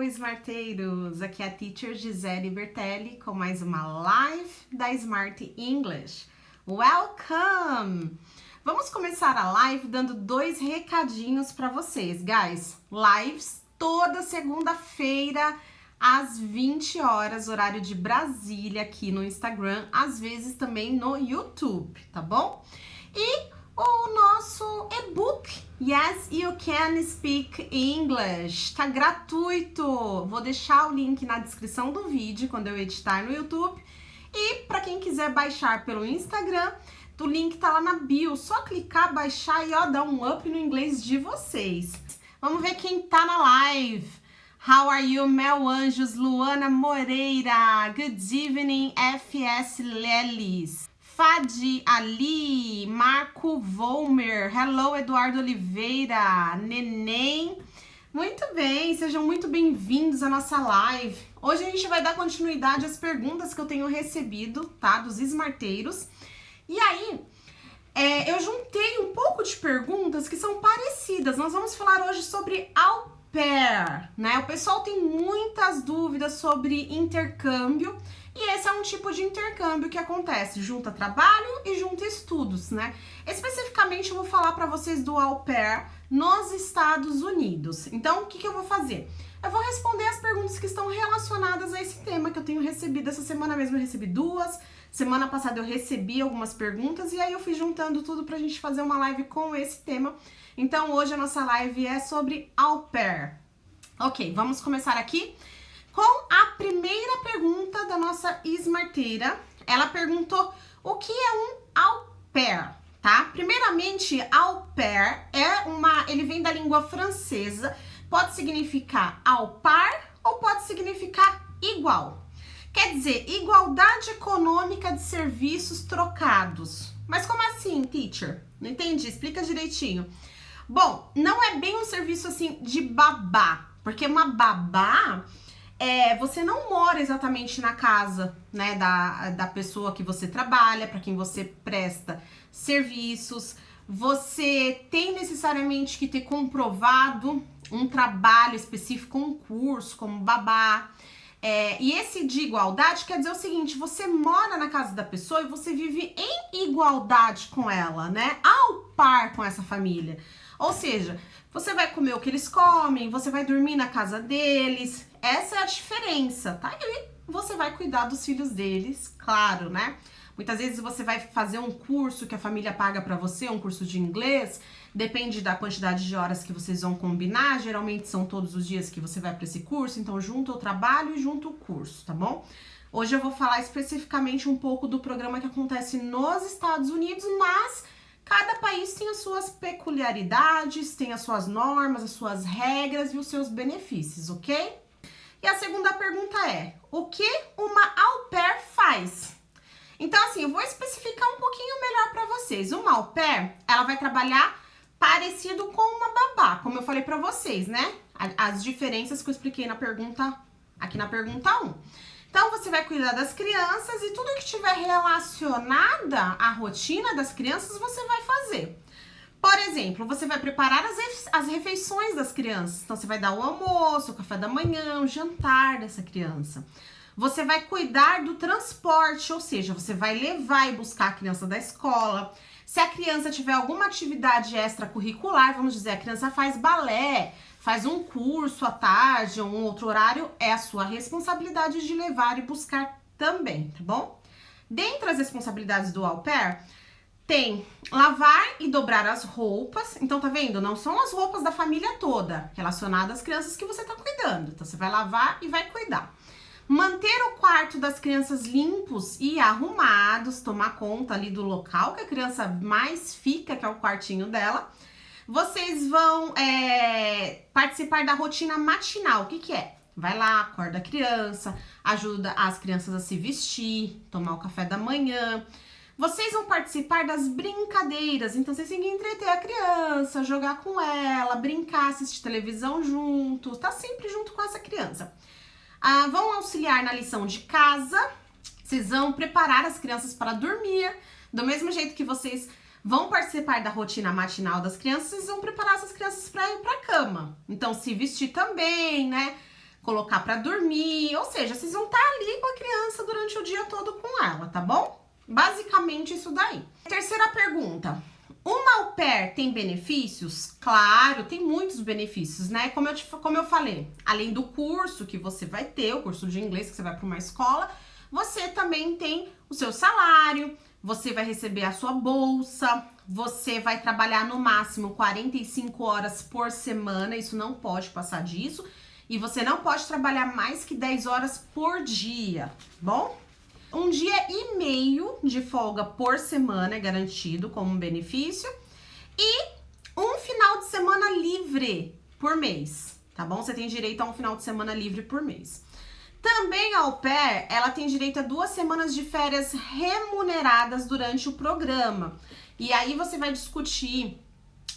Smarteiros! Aqui é a Teacher Gisele Bertelli com mais uma live da Smart English. Welcome! Vamos começar a live dando 2 recadinhos para vocês, guys. Lives toda segunda-feira às 20 horas, horário de Brasília, aqui no Instagram, às vezes também no YouTube, tá bom? E o nosso e-book, Yes You Can Speak English, tá gratuito. Vou deixar o link na descrição do vídeo quando eu editar no YouTube. E para quem quiser baixar pelo Instagram, o link tá lá na bio. Só clicar, baixar e ó, dar um up no inglês de vocês. Vamos ver quem tá na live. How are you, Mel Anjos, Luana Moreira, good evening, FS Lelis, Fadi Ali, Marco Volmer, hello, Eduardo Oliveira, Neném. Muito bem, sejam muito bem-vindos à nossa live. Hoje a gente vai dar continuidade às perguntas que eu tenho recebido, tá, dos smarteiros. E aí, eu juntei um pouco de perguntas que são parecidas. Nós vamos falar hoje sobre au pair, né? O pessoal tem muitas dúvidas sobre intercâmbio. E esse é um tipo de intercâmbio que acontece, junta trabalho e junta estudos, né? Especificamente eu vou falar para vocês do au pair nos Estados Unidos. Então, o que eu vou fazer? Eu vou responder as perguntas que estão relacionadas a esse tema que eu tenho recebido. Essa semana mesmo eu recebi 2, semana passada eu recebi algumas perguntas e aí eu fui juntando tudo pra gente fazer uma live com esse tema. Então, hoje a nossa live é sobre au pair. Ok, vamos começar aqui com a primeira pergunta da nossa smarteira. Ela perguntou o que é um au pair, tá? Primeiramente, au pair ele vem da língua francesa, pode significar ao par ou pode significar igual. Quer dizer, igualdade econômica de serviços trocados. Mas como assim, teacher? Não entendi, explica direitinho. Bom, não é bem um serviço assim de babá, porque uma babá você não mora exatamente na casa, né, da pessoa que você trabalha, para quem você presta serviços. Você tem necessariamente que ter comprovado um trabalho específico, um curso como babá. E esse de igualdade quer dizer o seguinte: você mora na casa da pessoa e você vive em igualdade com ela, né? Ao par com essa família. Ou seja, você vai comer o que eles comem, você vai dormir na casa deles. Essa é a diferença, tá? E você vai cuidar dos filhos deles, claro, né? Muitas vezes você vai fazer um curso que a família paga pra você, um curso de inglês, depende da quantidade de horas que vocês vão combinar, geralmente são todos os dias que você vai para esse curso, então junta o trabalho e junta o curso, tá bom? Hoje eu vou falar especificamente um pouco do programa que acontece nos Estados Unidos, mas cada país tem as suas peculiaridades, tem as suas normas, as suas regras e os seus benefícios, ok? E a segunda pergunta é: o que uma au pair faz? Então, assim, eu vou especificar um pouquinho melhor para vocês. Uma au pair, ela vai trabalhar parecido com uma babá, como eu falei para vocês, né? As diferenças que eu expliquei aqui na pergunta 1. Então, você vai cuidar das crianças e tudo que estiver relacionada à rotina das crianças, você vai fazer. Por exemplo, você vai preparar as refeições das crianças. Então, você vai dar o almoço, o café da manhã, o jantar dessa criança. Você vai cuidar do transporte, ou seja, você vai levar e buscar a criança da escola. Se a criança tiver alguma atividade extracurricular, vamos dizer, a criança faz balé, faz um curso à tarde ou um outro horário, é a sua responsabilidade de levar e buscar também, tá bom? Dentre as responsabilidades do au pair, tem lavar e dobrar as roupas. Então, tá vendo? Não são as roupas da família toda relacionadas às crianças que você tá cuidando. Então, você vai lavar e vai cuidar. Manter o quarto das crianças limpos e arrumados, tomar conta ali do local que a criança mais fica, que é o quartinho dela. Vocês vão participar da rotina matinal. O que é? Vai lá, acorda a criança, ajuda as crianças a se vestir, tomar o café da manhã. Vocês vão participar das brincadeiras, então vocês têm que entreter a criança, jogar com ela, brincar, assistir televisão junto, tá sempre junto com essa criança. Vão auxiliar na lição de casa, vocês vão preparar as crianças para dormir, do mesmo jeito que vocês vão participar da rotina matinal das crianças, vocês vão preparar essas crianças para ir para a cama. Então, se vestir também, né? colocar pra dormir, ou seja, vocês vão estar ali com a criança durante o dia todo com ela, tá bom? Basicamente isso daí. Terceira pergunta. Uma au pair tem benefícios? Claro, tem muitos benefícios, né? Como eu falei, além do curso que você vai ter, o curso de inglês que você vai para uma escola, você também tem o seu salário, você vai receber a sua bolsa, você vai trabalhar no máximo 45 horas por semana, isso não pode passar disso, e você não pode trabalhar mais que 10 horas por dia, bom? 1 dia e meio de folga por semana é garantido como benefício e um final de semana livre por mês, tá bom? Você tem direito a um final de semana livre por mês. Também a au pair, ela tem direito a 2 semanas de férias remuneradas durante o programa. E aí você vai discutir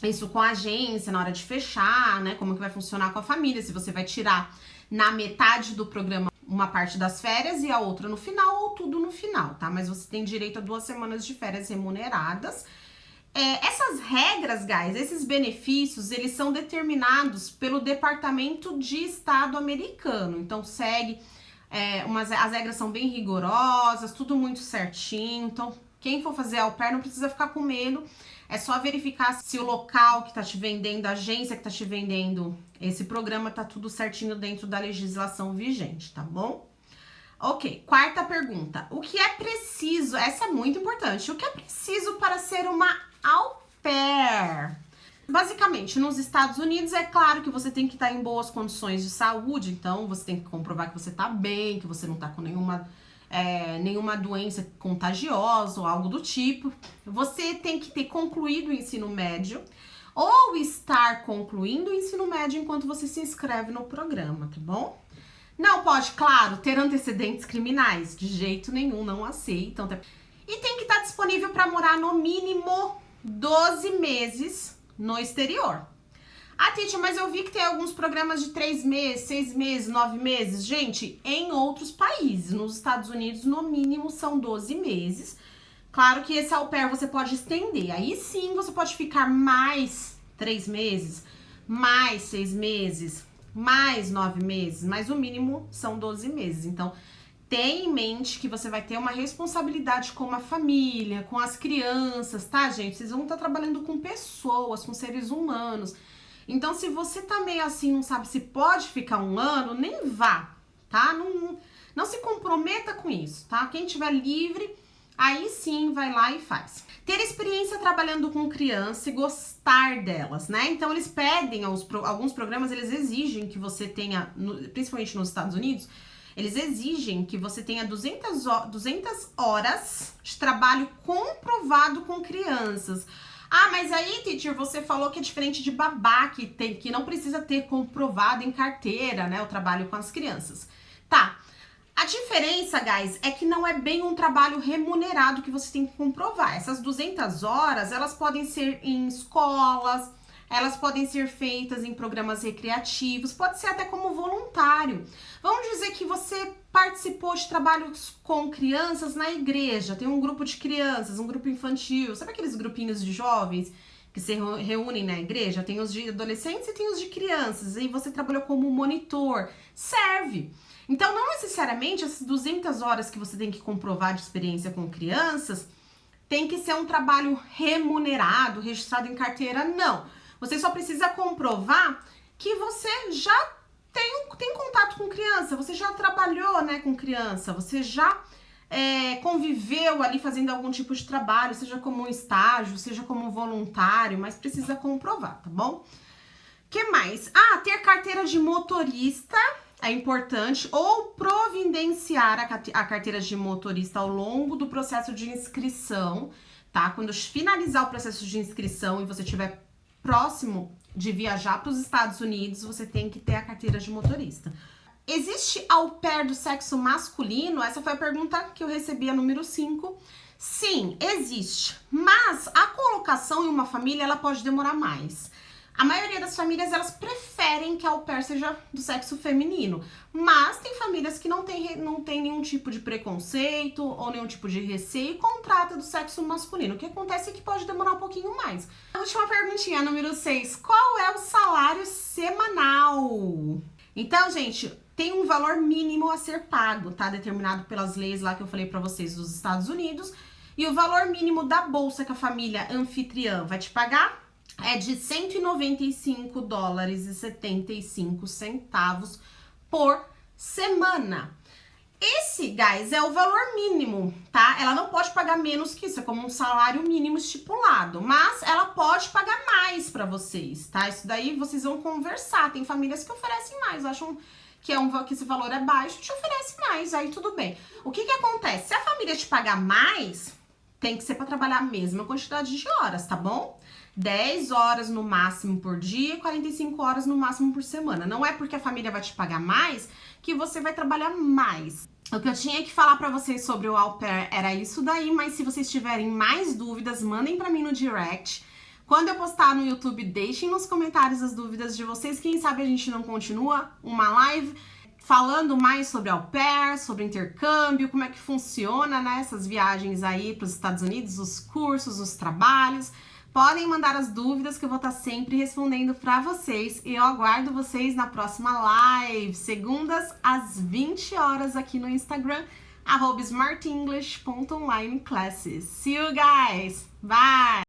isso com a agência na hora de fechar, né? Como que vai funcionar com a família, se você vai tirar na metade do programa uma parte das férias e a outra no final ou tudo no final, tá? Mas você tem direito a 2 semanas de férias remuneradas. Essas regras, guys, esses benefícios, eles são determinados pelo Departamento de Estado americano. Então, segue, as regras são bem rigorosas, tudo muito certinho. Então, quem for fazer au pair não precisa ficar com medo. É só verificar se o local que tá te vendendo, a agência que tá te vendendo esse programa tá tudo certinho dentro da legislação vigente, tá bom? Ok, quarta pergunta. O que é preciso? Essa é muito importante. O que é preciso para ser uma au pair? Basicamente, nos Estados Unidos, é claro que você tem que estar em boas condições de saúde, então você tem que comprovar que você tá bem, que você não tá com nenhuma doença contagiosa ou algo do tipo. Você tem que ter concluído o ensino médio ou estar concluindo o ensino médio enquanto você se inscreve no programa, tá bom? Não pode, claro, ter antecedentes criminais, de jeito nenhum, não aceitam. E tem que estar disponível para morar no mínimo 12 meses no exterior. Ah, Teacher, mas eu vi que tem alguns programas de 3 meses, 6 meses, 9 meses. Gente, em outros países, nos Estados Unidos, no mínimo são 12 meses. Claro que esse au pair você pode estender. Aí sim, você pode ficar mais 3 meses, mais 6 meses, mais 9 meses, mas o mínimo são 12 meses. Então, tenha em mente que você vai ter uma responsabilidade com a família, com as crianças, tá, gente? Vocês vão estar trabalhando com pessoas, com seres humanos. Então, se você tá meio assim, não sabe se pode ficar 1 ano, nem vá, tá? Não se comprometa com isso, tá? Quem tiver livre, aí sim vai lá e faz. Ter experiência trabalhando com criança e gostar delas, né? Então, eles pedem, alguns programas, eles exigem que você tenha, principalmente nos Estados Unidos, eles exigem que você tenha 200 horas de trabalho comprovado com crianças. Ah, mas aí, teacher, você falou que é diferente de babá, que não precisa ter comprovado em carteira, né, o trabalho com as crianças. Tá, a diferença, guys, é que não é bem um trabalho remunerado que você tem que comprovar. Essas 200 horas, elas podem ser em escolas, elas podem ser feitas em programas recreativos, pode ser até como voluntário. Vamos dizer que você participou de trabalhos com crianças na igreja, tem um grupo de crianças, um grupo infantil, sabe aqueles grupinhos de jovens que se reúnem na igreja? Tem os de adolescentes e tem os de crianças, e você trabalhou como monitor, serve. Então, não necessariamente essas 200 horas que você tem que comprovar de experiência com crianças tem que ser um trabalho remunerado, registrado em carteira, não. Você só precisa comprovar que você já tem contato com criança, você já trabalhou, né, com criança, você já conviveu ali fazendo algum tipo de trabalho, seja como um estágio, seja como um voluntário, mas precisa comprovar, tá bom? Que mais? Ah, ter carteira de motorista é importante, ou providenciar a carteira de motorista ao longo do processo de inscrição, tá? Quando finalizar o processo de inscrição e você estiver próximo de viajar para os Estados Unidos, você tem que ter a carteira de motorista. Existe au pair do sexo masculino? Essa foi a pergunta que eu recebi, a número 5. Sim, existe, mas a colocação em uma família, ela pode demorar mais. A maioria das famílias, elas preferem que a au pair seja do sexo feminino, mas tem famílias que não tem nenhum tipo de preconceito ou nenhum tipo de receio e contrata do sexo masculino. O que acontece é que pode demorar um pouquinho mais. A última perguntinha, número 6. Qual é o salário semanal? Então, gente, tem um valor mínimo a ser pago, tá? Determinado pelas leis lá que eu falei pra vocês dos Estados Unidos. E o valor mínimo da bolsa que a família anfitriã vai te pagar é de $195,75 por semana. Esse, guys, é o valor mínimo, tá? Ela não pode pagar menos que isso, é como um salário mínimo estipulado, mas ela pode pagar mais pra vocês, tá? Isso daí vocês vão conversar. Tem famílias que oferecem mais, acham que esse valor é baixo, te oferece mais, aí tudo bem. O que acontece? Se a família te pagar mais, tem que ser pra trabalhar a mesma quantidade de horas, tá bom? 10 horas no máximo por dia e 45 horas no máximo por semana. Não é porque a família vai te pagar mais que você vai trabalhar mais. O que eu tinha que falar pra vocês sobre o au pair era isso daí, mas se vocês tiverem mais dúvidas, mandem pra mim no direct. Quando eu postar no YouTube, deixem nos comentários as dúvidas de vocês. Quem sabe a gente não continua uma live falando mais sobre au pair, sobre intercâmbio, como é que funciona, né, essas viagens aí para os Estados Unidos, os cursos, os trabalhos. Podem mandar as dúvidas que eu vou estar sempre respondendo para vocês. E eu aguardo vocês na próxima live, segundas às 20 horas aqui no Instagram, @smartenglish.onlineclasses. See you guys! Bye!